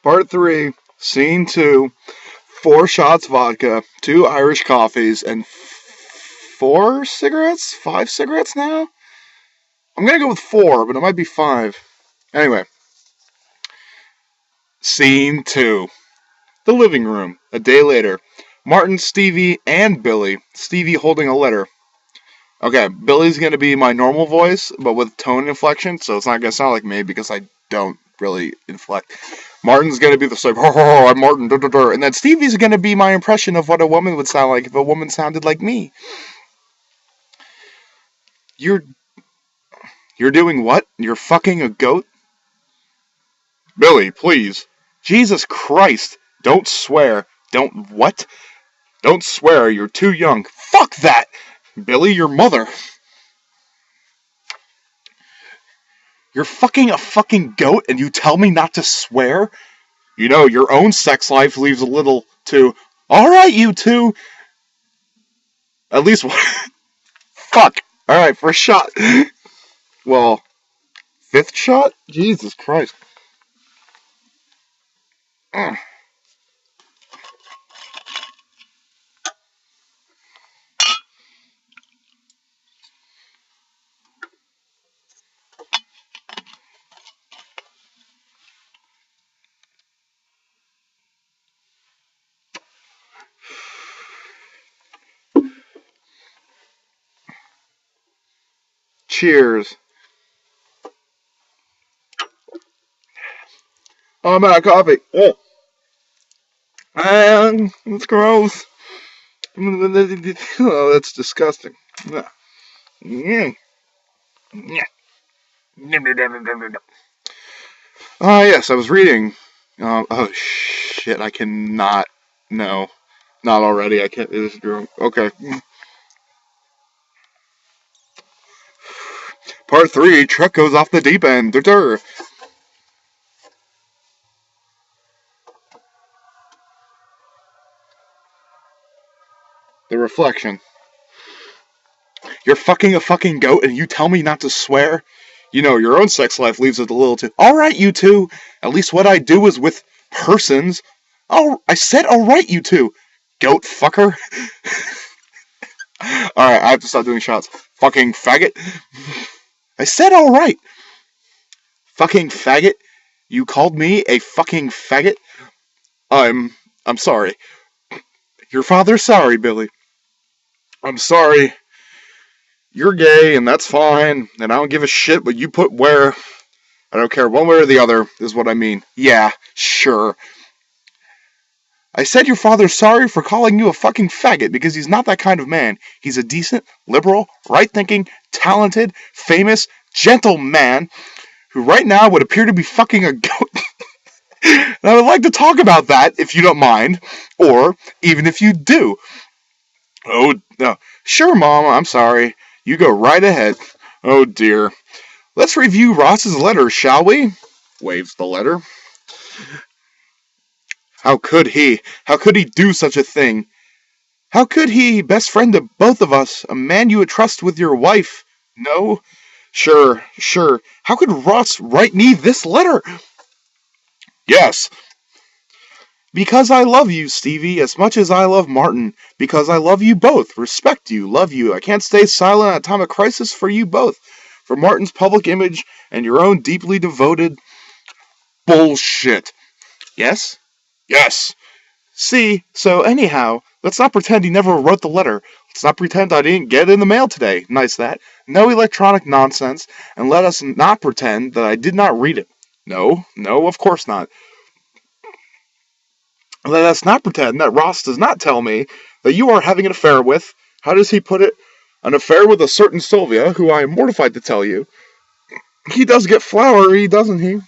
Part 3, Scene 2, 4 shots vodka, 2 Irish coffees, and 4 cigarettes? 5 cigarettes now? I'm gonna go with 4, but it might be 5. Anyway, Scene 2, the living room. A day later, Martin, Stevie, and Billy. Stevie holding a letter. Okay, Billy's gonna be my normal voice, but with tone inflection, so it's not gonna sound like me because I don't really inflect. Martin's gonna be the like, I'm Martin, and then Stevie's gonna be my impression of what a woman would sound like if a woman sounded like me. You're doing what? You're fucking a goat? Billy, please. Jesus Christ. Don't swear. Don't what? Don't swear, you're too young. Fuck that! Billy, your mother. You're fucking a fucking goat and you tell me not to swear? You know, your own sex life leaves a little to... Alright, you two! At least one... Fuck! Alright, first shot. Well, 5th shot? Jesus Christ. Cheers. Oh, I'm out of coffee. Oh. It's gross. Oh, that's disgusting. Yeah. Yes, I was reading. Oh, shit, I cannot. No. Not already. I can't. It is drunk. Okay. Part 3, truck goes off the deep end. The reflection. You're fucking a fucking goat and you tell me not to swear? You know, your own sex life leaves it a little too... Alright, you two. At least what I do is with persons. Oh, I said alright, you two. Goat fucker. Alright, I have to stop doing shots. Fucking faggot. I said alright. Fucking faggot. You called me a fucking faggot? I'm sorry. Your father's sorry, Billy. I'm sorry. You're gay, and that's fine, and I don't give a shit what you put where. I don't care one way or the other, is what I mean. Yeah, sure. I said your father's sorry for calling you a fucking faggot because he's not that kind of man. He's a decent, liberal, right-thinking, talented, famous, gentle man who right now would appear to be fucking a goat. And I would like to talk about that, if you don't mind, or even if you do. Oh, no. Sure, Mom, I'm sorry. You go right ahead. Oh, dear. Let's review Ross's letter, shall we? Waves the letter. How could he? How could he do such a thing? How could he, best friend of both of us, a man you would trust with your wife? No? Sure. How could Ross write me this letter? Yes. Because I love you, Stevie, as much as I love Martin. Because I love you both, respect you, love you. I can't stay silent at a time of crisis for you both. For Martin's public image and your own deeply devoted... Bullshit. Yes? Yes. See, so anyhow, let's not pretend he never wrote the letter. Let's not pretend I didn't get it in the mail today. Nice that. No electronic nonsense. And let us not pretend that I did not read it. No, of course not. Let us not pretend that Ross does not tell me that you are having an affair with, how does he put it? An affair with a certain Sylvia, who I am mortified to tell you. He does get flowery, doesn't he?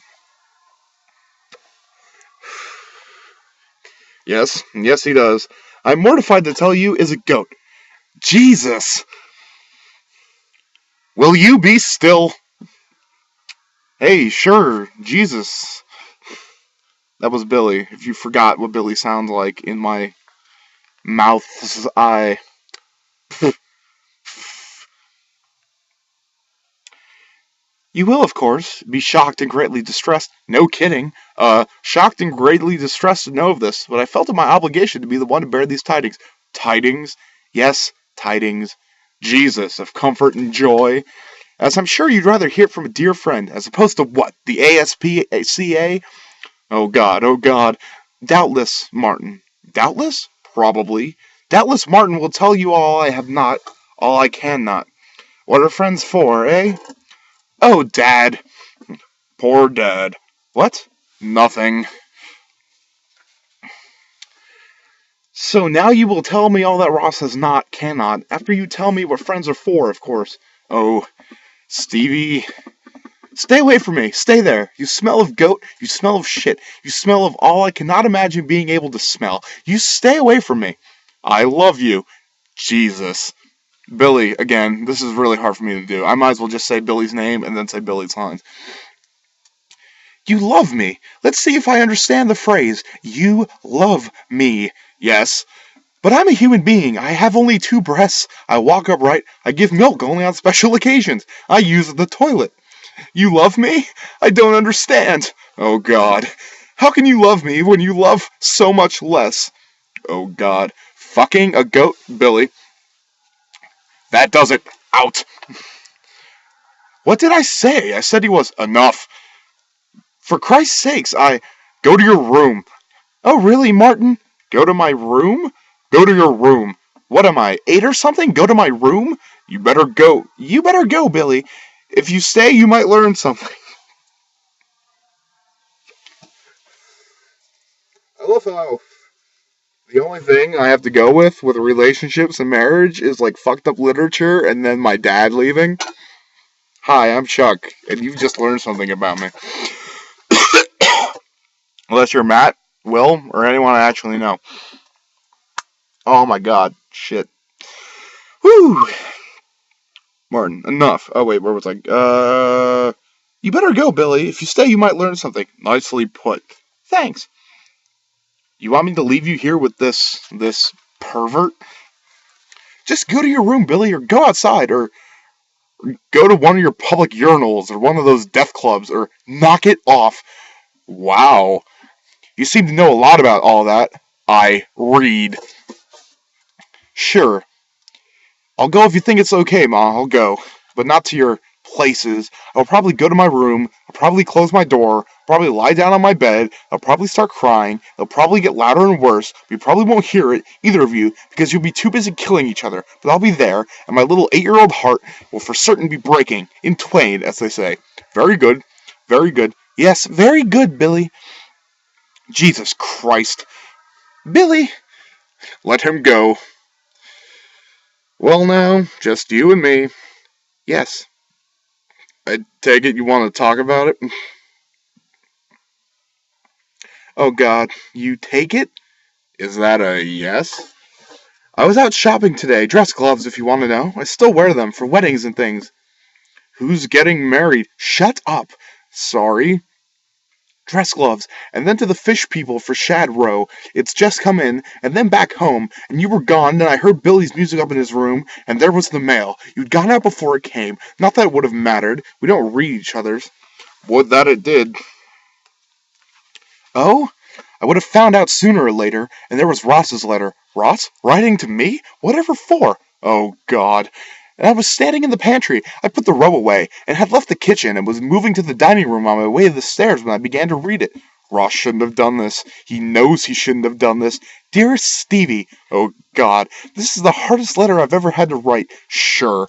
Yes, he does. I'm mortified to tell you is a goat. Jesus! Will you be still? Hey, sure, Jesus. That was Billy, if you forgot what Billy sounds like in my mouth's eye. You will, of course, be shocked and greatly distressed. No kidding. Shocked and greatly distressed to know of this, but I felt it my obligation to be the one to bear these tidings. Tidings? Yes, tidings. Jesus, of comfort and joy. As I'm sure you'd rather hear it from a dear friend, as opposed to what? The ASPCA? Oh God, oh God. Doubtless, Martin. Doubtless? Probably. Doubtless Martin will tell you all I have not, all I cannot. What are friends for, eh? Oh, Dad. Poor Dad. What? Nothing. So now you will tell me all that Ross has not, cannot, after you tell me what friends are for, of course. Oh, Stevie. Stay away from me. Stay there. You smell of goat. You smell of shit. You smell of all I cannot imagine being able to smell. You stay away from me. I love you. Jesus. Billy, again, this is really hard for me to do. I might as well just say Billy's name and then say Billy's lines. You love me. Let's see if I understand the phrase. You love me. Yes. But I'm a human being. I have only 2 breasts. I walk upright. I give milk only on special occasions. I use the toilet. You love me? I don't understand. Oh, God. How can you love me when you love so much less? Oh, God. Fucking a goat, Billy. That does it. Out. What did I say? I said he was enough. For Christ's sakes, Go to your room. Oh, really, Martin? Go to my room? Go to your room. What am I, 8 or something? Go to my room? You better go. You better go, Billy. If you stay, you might learn something. I love how the only thing I have to go with relationships and marriage is like fucked up literature and then my dad leaving. Hi, I'm Chuck, and you've just learned something about me. Unless you're Matt, Will, or anyone I actually know. Oh my god, shit. Whew. Martin, enough. Oh wait, where was I? You better go, Billy. If you stay, you might learn something. Nicely put. Thanks. You want me to leave you here with this pervert? Just go to your room, Billy, or go outside, or go to one of your public urinals, or one of those death clubs, or knock it off. Wow. You seem to know a lot about all that. I read. Sure. I'll go if you think it's okay, Ma. I'll go. But not to your places. I'll probably go to my room. I'll probably close my door. I'll probably lie down on my bed. I'll probably start crying. It'll probably get louder and worse. But you probably won't hear it, either of you, because you'll be too busy killing each other. But I'll be there, and my little 8-year-old heart will for certain be breaking, in twain, as they say. Very good. Very good. Yes, very good, Billy. Jesus Christ. Billy! Let him go. Well, now, just you and me. Yes. I take it you want to talk about it? Oh god, you take it? Is that a yes? I was out shopping today. Dress gloves, if you want to know. I still wear them for weddings and things. Who's getting married? Shut up. Sorry. Dress gloves, and then to the fish people for Shad Row. It's just come in, and then back home, and you were gone, and I heard Billy's music up in his room, and there was the mail. You'd gone out before it came. Not that it would have mattered. We don't read each other's. Would that it did. Oh? I would have found out sooner or later, and there was Ross's letter. Ross? Writing to me? Whatever for? Oh, God. And I was standing in the pantry. I put the robe away, and had left the kitchen, and was moving to the dining room on my way to the stairs when I began to read it. Ross shouldn't have done this. He knows he shouldn't have done this. Dearest Stevie. Oh, God. This is the hardest letter I've ever had to write. Sure.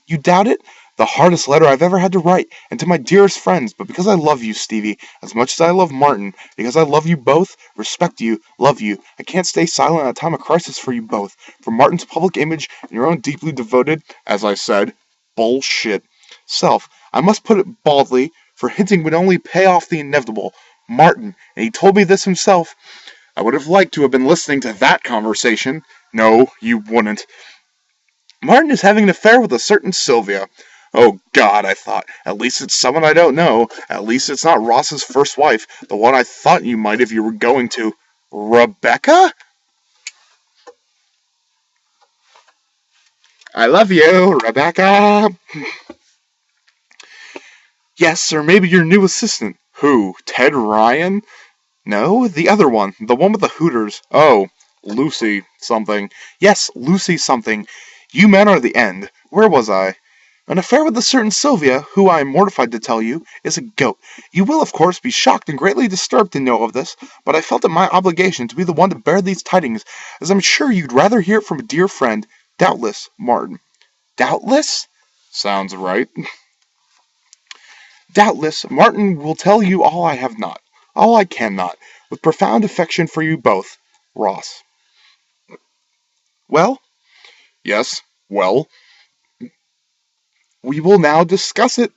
You doubt it? The hardest letter I've ever had to write, and to my dearest friends, but because I love you, Stevie, as much as I love Martin, because I love you both, respect you, love you, I can't stay silent at a time of crisis for you both, for Martin's public image and your own deeply devoted, as I said, bullshit self. I must put it baldly, for hinting would only pay off the inevitable. Martin, and he told me this himself. I would have liked to have been listening to that conversation. No, you wouldn't. Martin is having an affair with a certain Sylvia. Oh, God, I thought. At least it's someone I don't know. At least it's not Ross's first wife, the one I thought you might if you were going to. Rebecca? I love you, Rebecca. Yes, or maybe your new assistant. Who? Ted Ryan? No, the other one. The one with the Hooters. Oh, Lucy something. Yes, Lucy something. You men are the end. Where was I? An affair with a certain Sylvia, who I am mortified to tell you, is a goat. You will, of course, be shocked and greatly disturbed to know of this, but I felt it my obligation to be the one to bear these tidings, as I'm sure you'd rather hear it from a dear friend. Doubtless, Martin. Doubtless? Sounds right. Doubtless, Martin will tell you all I have not, all I cannot, with profound affection for you both. Ross. Well? Yes, well? We will now discuss it.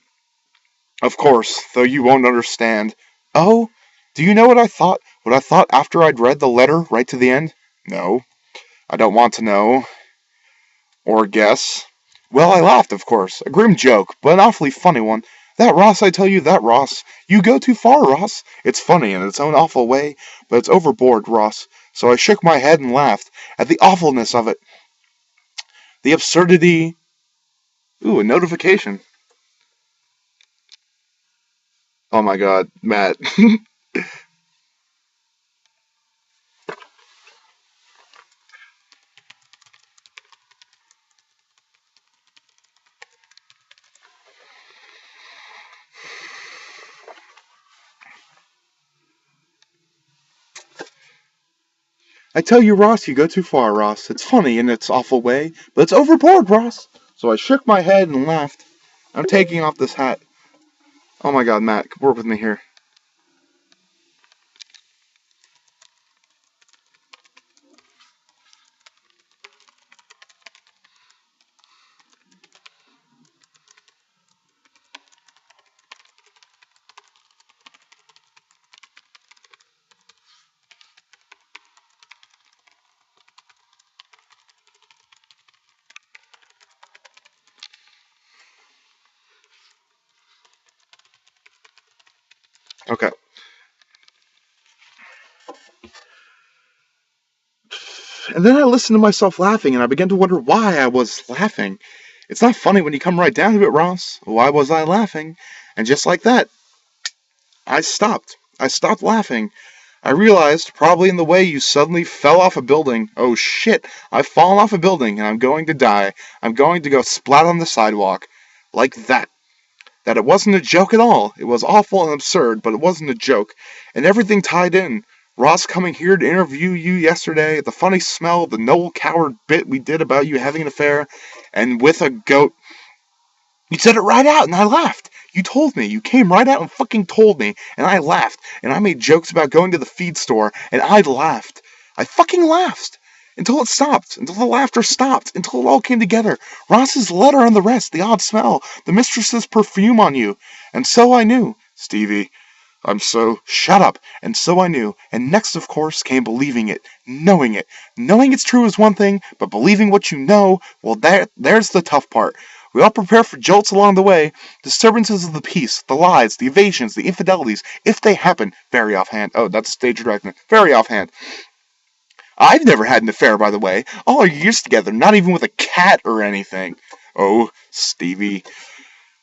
Of course, though you won't understand. Oh, do you know what I thought? What I thought after I'd read the letter right to the end? No, I don't want to know. Or guess. Well, I laughed, of course. A grim joke, but an awfully funny one. That Ross, I tell you, that Ross. You go too far, Ross. It's funny in its own awful way, but it's overboard, Ross. So I shook my head and laughed at the awfulness of it. The absurdity. Ooh, a notification. Oh my god, Matt. I tell you, Ross, you go too far, Ross. It's funny in its awful way, but it's overboard, Ross. So I shook my head and laughed. I'm taking off this hat. Oh my god, Matt, work with me here. Okay. And then I listened to myself laughing, and I began to wonder why I was laughing. It's not funny when you come right down to it, Ross. Why was I laughing? And just like that, I stopped. I stopped laughing. I realized, probably in the way you suddenly fell off a building. Oh shit, I've fallen off a building and I'm going to die. I'm going to go splat on the sidewalk. Like that. That it wasn't a joke at all. It was awful and absurd, but it wasn't a joke. And everything tied in. Ross coming here to interview you yesterday, the funny smell, the Noel Coward bit we did about you having an affair, and with a goat. You said it right out, and I laughed. You told me. You came right out and fucking told me, and I laughed. And I made jokes about going to the feed store, and I laughed. I fucking laughed. Until it stopped. Until the laughter stopped. Until it all came together. Ross's letter and the rest. The odd smell. The mistress's perfume on you. And so I knew. Stevie, I'm so... Shut up. And so I knew. And next, of course, came believing it. Knowing it. Knowing it's true is one thing, but believing what you know, well, there's the tough part. We all prepare for jolts along the way, disturbances of the peace, the lies, the evasions, the infidelities, if they happen. Very offhand. Oh, that's a stage direction. Very offhand. I've never had an affair, by the way. All our years together, not even with a cat or anything. Oh, Stevie.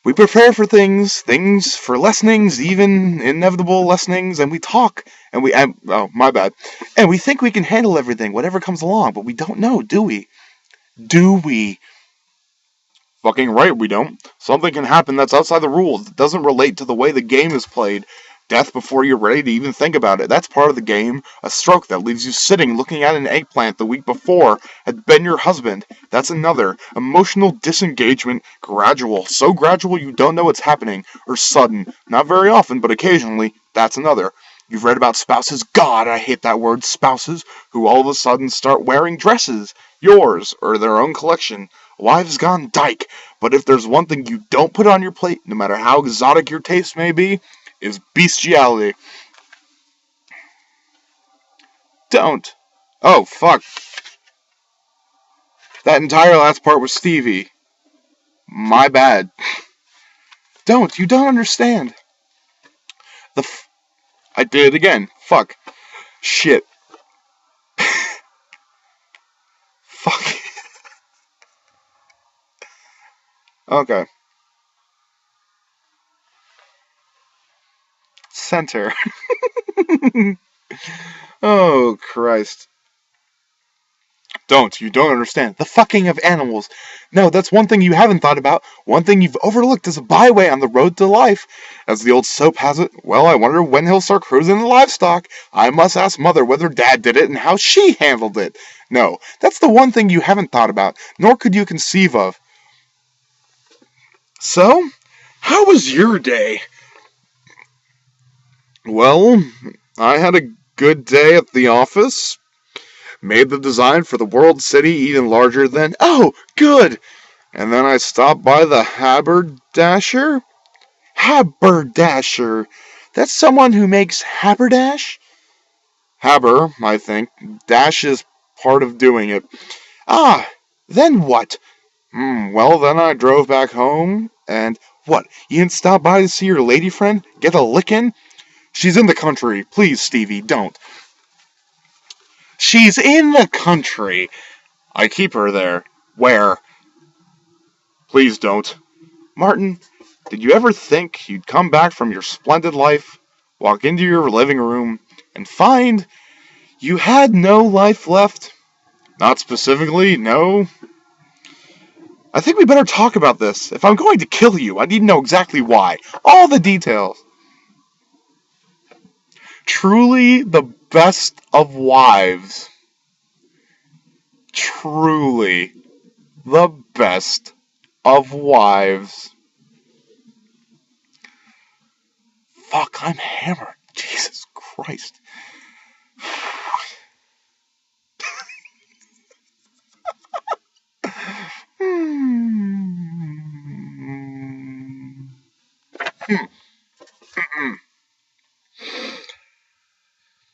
We prepare for things for lessenings, even inevitable lessenings, and we talk, oh, my bad. And we think we can handle everything, whatever comes along, but we don't know, do we? Do we? Fucking right we don't. Something can happen that's outside the rules. It doesn't relate to the way the game is played. Death before you're ready to even think about it. That's part of the game. A stroke that leaves you sitting looking at an eggplant the week before had been your husband. That's another. Emotional disengagement. Gradual. So gradual you don't know what's happening. Or sudden. Not very often, but occasionally. That's another. You've read about spouses. God, I hate that word. Spouses. Who all of a sudden start wearing dresses. Yours. Or their own collection. Wives gone dyke. But if there's one thing you don't put on your plate, no matter how exotic your taste may be, is bestiality. Don't. Oh, fuck. That entire last part was Stevie. My bad. Don't. You don't understand. I did it again. Fuck. Shit. Fuck. Okay. center. Oh, Christ. You don't understand. The fucking of animals. No, that's one thing you haven't thought about. One thing you've overlooked is a byway on the road to life. As the old soap has it, well, I wonder when he'll start cruising the livestock. I must ask Mother whether Dad did it and how she handled it. No, that's the one thing you haven't thought about, nor could you conceive of. So, how was your day? Well, I had a good day at the office. Made the design for the World City even larger than... Oh, good! And then I stopped by the haberdasher? Haberdasher. That's someone who makes haberdash? Haber, I think. Dash is part of doing it. Ah, then what? Well, then I drove back home, and... What, you didn't stop by to see your lady friend? Get a lickin'? She's in the country. Please, Stevie, don't. She's in the country. I keep her there. Where? Please don't. Martin, did you ever think you'd come back from your splendid life, walk into your living room, and find you had no life left? Not specifically, no. I think we better talk about this. If I'm going to kill you, I need to know exactly why. All the details. Truly the best of wives. Truly the best of wives. Fuck, I'm hammered. Jesus Christ.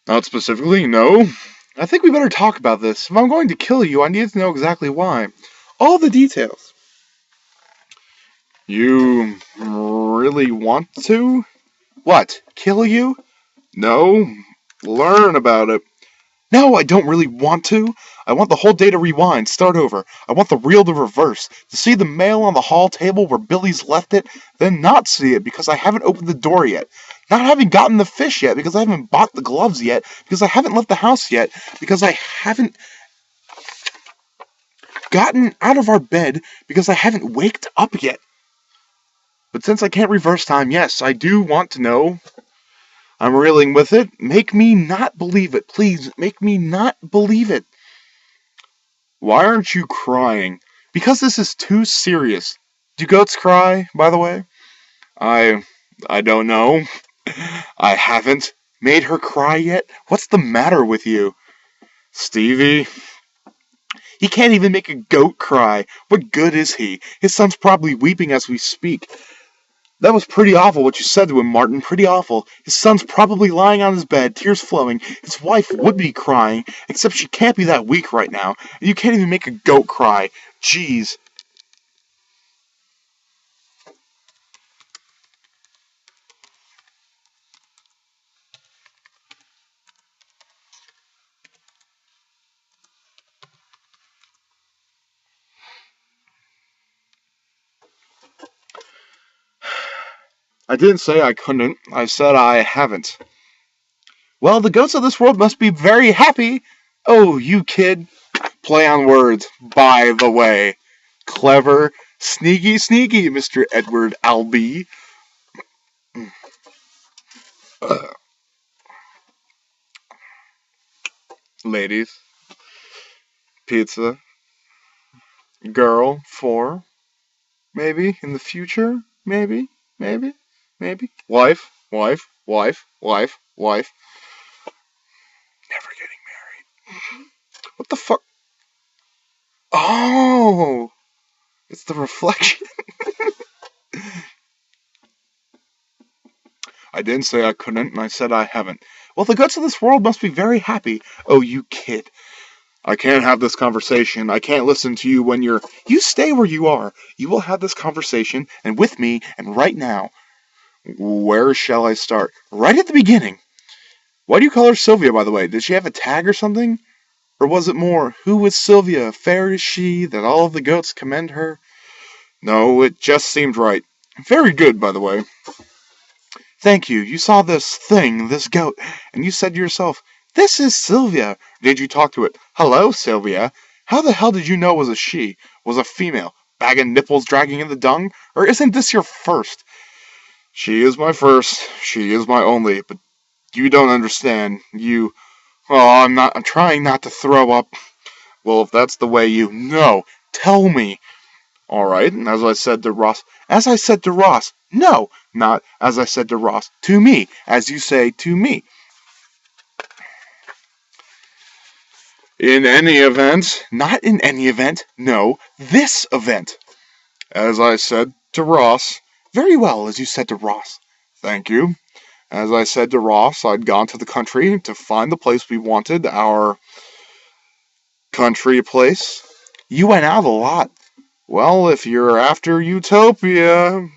Not specifically, no. I think we better talk about this. If I'm going to kill you, I need to know exactly why. All the details. You really want to? What, kill you? No. Learn about it. No, I don't really want to. I want the whole day to rewind, start over. I want the reel to reverse, to see the mail on the hall table where Billy's left it, then not see it because I haven't opened the door yet. Not having gotten the fish yet because I haven't bought the gloves yet, because I haven't left the house yet, because I haven't gotten out of our bed, because I haven't waked up yet. But since I can't reverse time, yes, I do want to know. I'm reeling with it. Make me not believe it. Please, make me not believe it. Why aren't you crying? Because this is too serious. Do goats cry, by the way? I don't know. I haven't made her cry yet. What's the matter with you? Stevie? He can't even make a goat cry. What good is he? His son's probably weeping as we speak. That was pretty awful what you said to him, Martin. Pretty awful. His son's probably lying on his bed, tears flowing. His wife would be crying, except she can't be that weak right now. And you can't even make a goat cry. Jeez. I didn't say I couldn't. I said I haven't. Well, the goats of this world must be very happy. Oh, you kid. Play on words, by the way. Clever. Sneaky, sneaky, Mr. Edward Albee. Ladies. Pizza. Girl. 4. Maybe. In the future. Maybe. Wife. Never getting married. What the fuck? Oh! It's the reflection. I didn't say I couldn't, and I said I haven't. Well, the goats of this world must be very happy. Oh, you kid. I can't have this conversation. I can't listen to you when you're... You stay where you are. You will have this conversation, and with me, and right now. Where shall I start? Right at the beginning. Why do you call her Sylvia, by the way? Did she have a tag or something? Or was it more, who was Sylvia? Fair is she, that all of the goats commend her? No, it just seemed right. Very good, by the way. Thank you. You saw this thing, this goat, and you said to yourself, this is Sylvia. Did you talk to it? Hello, Sylvia. How the hell did you know it was a she? Was a female? Bag of nipples dragging in the dung? Or isn't this your first? She is my first. She is my only. But you don't understand. I'm trying not to throw up. Well, if that's the way you... No. Tell me. Alright, and as I said to Ross... As I said to Ross. No. Not as I said to Ross. To me. As you say to me. In any event. Not in any event. No. This event. As I said to Ross. Very well, as you said to Ross. Thank you. As I said to Ross, I'd gone to the country to find the place we wanted, our country place. You went out a lot. Well, if you're after utopia...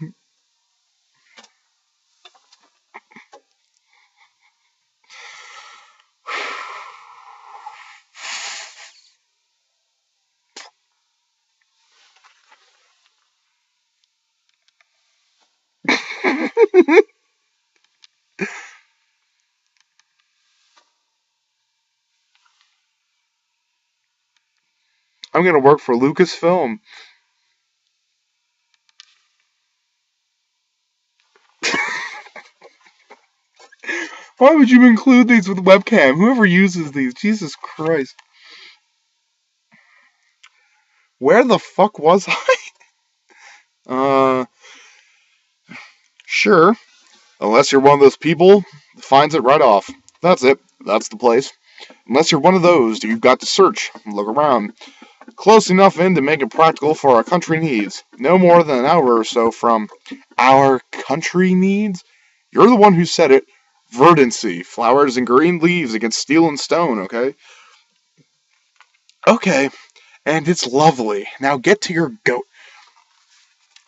I'm gonna work for Lucasfilm. Why would you include these with webcam? Whoever uses these, Jesus Christ. Where the fuck was I? Sure. Unless you're one of those people that finds it right off. That's it. That's the place. Unless you're one of those, you've got to search, look around. Close enough in to make it practical for our country needs. No more than an hour or so from our country needs? You're the one who said it. Verdancy. Flowers and green leaves against steel and stone, okay? Okay. And it's lovely. Now get to your goat.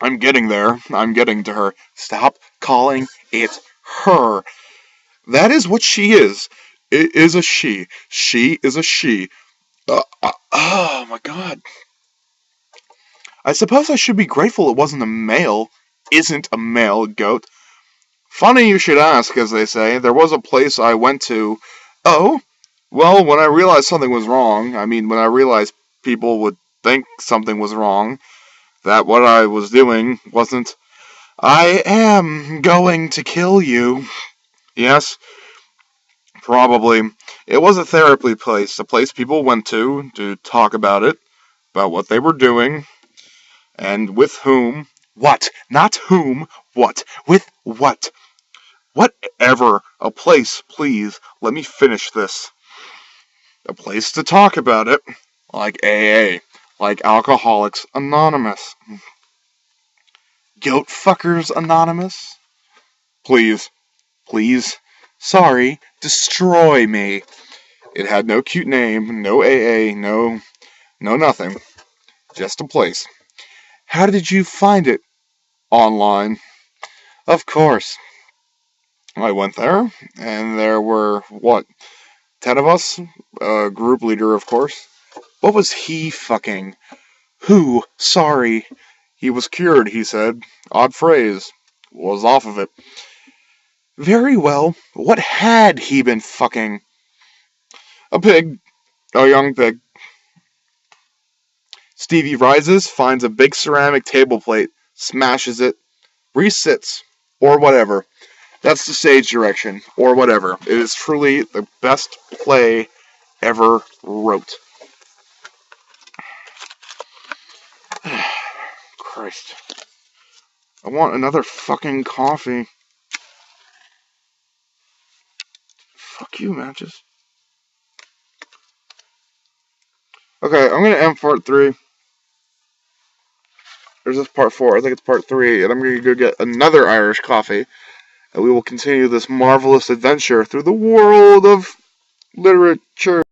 I'm getting there. I'm getting to her. Stop calling it her. That is what she is. It is a she. She is a she. Oh my god. I suppose I should be grateful it wasn't a male. Isn't a male goat. Funny you should ask, as they say. There was a place I went to. Oh? Well, when I realized something was wrong, when I realized people would think something was wrong, that what I was doing wasn't... I am going to kill you. Yes, probably. It was a therapy place, a place people went to talk about it, about what they were doing, and with whom. What? Not whom. What? With what? Whatever. A place, please. Let me finish this. A place to talk about it. Like AA. Like Alcoholics Anonymous. Goat Fuckers Anonymous? Please. Please. Sorry. Destroy me. It had no cute name, no AA, no nothing. Just a place. How did you find it? Online. Of course. I went there, and there were, 10 of us? A group leader, of course. What was he fucking? Who? Sorry. He was cured, he said. Odd phrase. Was off of it. Very well. What had he been fucking? A pig. A young pig. Stevie rises, finds a big ceramic table plate, smashes it, resits, or whatever. That's the stage direction, or whatever. It is truly the best play ever wrote. Christ. I want another fucking coffee. Fuck you, Matches. Okay, I'm gonna end part 3. There's this part 4. I think it's part 3. And I'm gonna go get another Irish coffee. And we will continue this marvelous adventure through the world of literature.